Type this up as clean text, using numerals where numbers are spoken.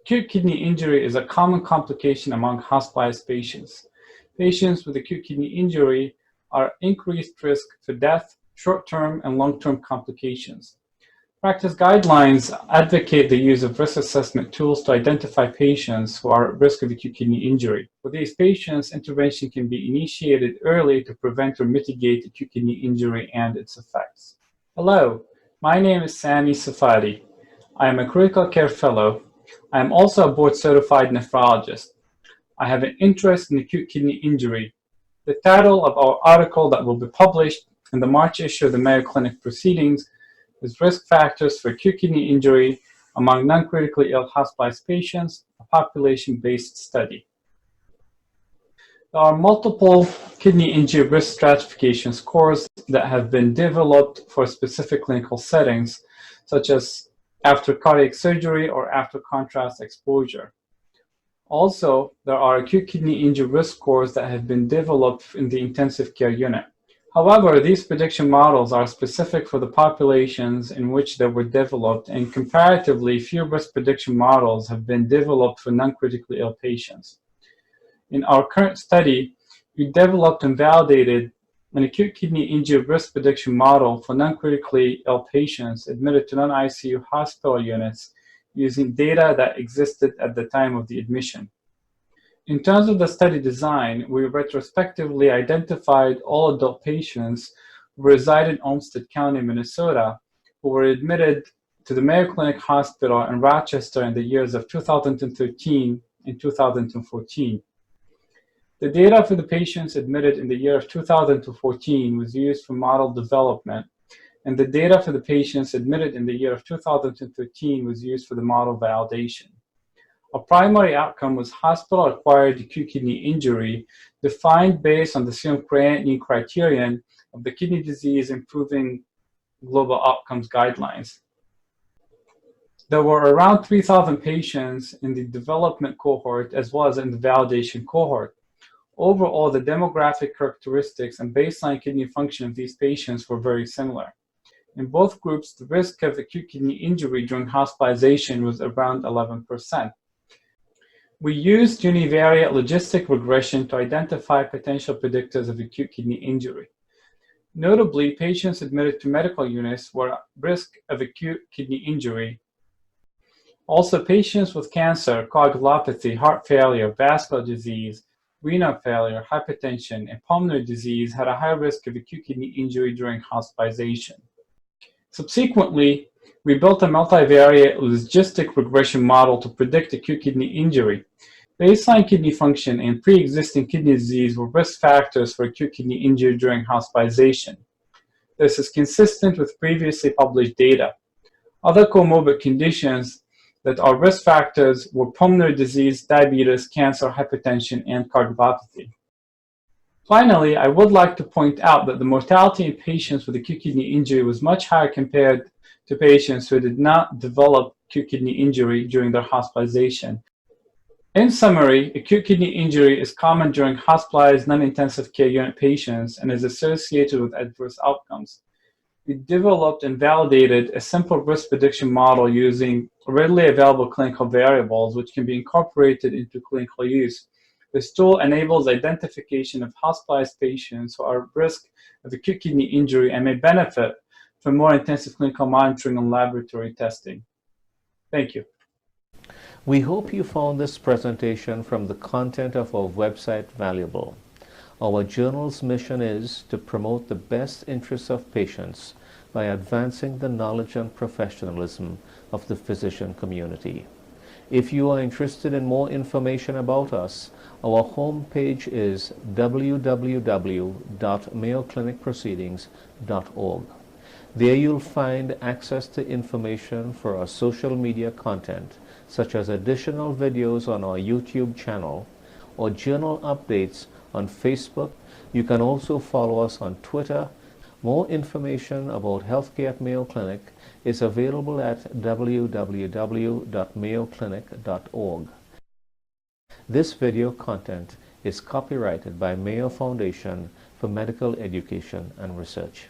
Acute kidney injury is a common complication among hospitalized patients. Patients with acute kidney injury are increased risk for death, short-term and long-term complications. Practice guidelines advocate the use of risk assessment tools to identify patients who are at risk of acute kidney injury. For these patients, intervention can be initiated early to prevent or mitigate acute kidney injury and its effects. Hello, my name is Sami Safadi. I am a critical care fellow. I am also a board-certified nephrologist. I have an interest in acute kidney injury. The title of our article that will be published in the March issue of the Mayo Clinic Proceedings is Risk Factors for Acute Kidney Injury Among Non-Critically Ill Hospitalized Patients, a population-based study. There are multiple kidney injury risk stratification scores that have been developed for specific clinical settings, such as after cardiac surgery or after contrast exposure. Also, there are acute kidney injury risk scores that have been developed in the intensive care unit. However, these prediction models are specific for the populations in which they were developed, and comparatively few risk prediction models have been developed for non-critically ill patients. In our current study, we developed and validated an acute kidney injury risk prediction model for non-critically ill patients admitted to non-ICU hospital units using data that existed at the time of the admission. In terms of the study design, we retrospectively identified all adult patients who reside in Olmsted County, Minnesota, who were admitted to the Mayo Clinic Hospital in Rochester in the years of 2013 and 2014. The data for the patients admitted in the year of 2014 was used for model development, and the data for the patients admitted in the year of 2013 was used for the model validation. A primary outcome was hospital-acquired acute kidney injury, defined based on the serum creatinine criterion of the Kidney Disease Improving Global Outcomes Guidelines. There were around 3,000 patients in the development cohort as well as in the validation cohort. Overall, the demographic characteristics and baseline kidney function of these patients were very similar. In both groups, the risk of acute kidney injury during hospitalization was around 11%. We used univariate logistic regression to identify potential predictors of acute kidney injury. Notably, patients admitted to medical units were at risk of acute kidney injury. Also, patients with cancer, coagulopathy, heart failure, vascular disease, renal failure, hypertension, and pulmonary disease had a high risk of acute kidney injury during hospitalization. Subsequently, we built a multivariate logistic regression model to predict acute kidney injury. Baseline kidney function and pre-existing kidney disease were risk factors for acute kidney injury during hospitalization. This is consistent with previously published data. Other comorbid conditions that are risk factors were pulmonary disease, diabetes, cancer, hypertension, and cardiomyopathy. Finally, I would like to point out that the mortality in patients with acute kidney injury was much higher compared to patients who did not develop acute kidney injury during their hospitalization. In summary, acute kidney injury is common during hospitalized non-intensive care unit patients and is associated with adverse outcomes. We developed and validated a simple risk prediction model using readily available clinical variables which can be incorporated into clinical use. This tool enables identification of hospitalized patients who are at risk of acute kidney injury and may benefit from more intensive clinical monitoring and laboratory testing. Thank you. We hope you found this presentation from the content of our website valuable. Our journal's mission is to promote the best interests of patients by advancing the knowledge and professionalism of the physician community. If you are interested in more information about us, our homepage is www.mayoclinicproceedings.org. There you'll find access to information for our social media content, such as additional videos on our YouTube channel or journal updates on Facebook. You can also follow us on Twitter. More information about healthcare at Mayo Clinic is available at www.mayoclinic.org. This video content is copyrighted by Mayo Foundation for Medical Education and Research.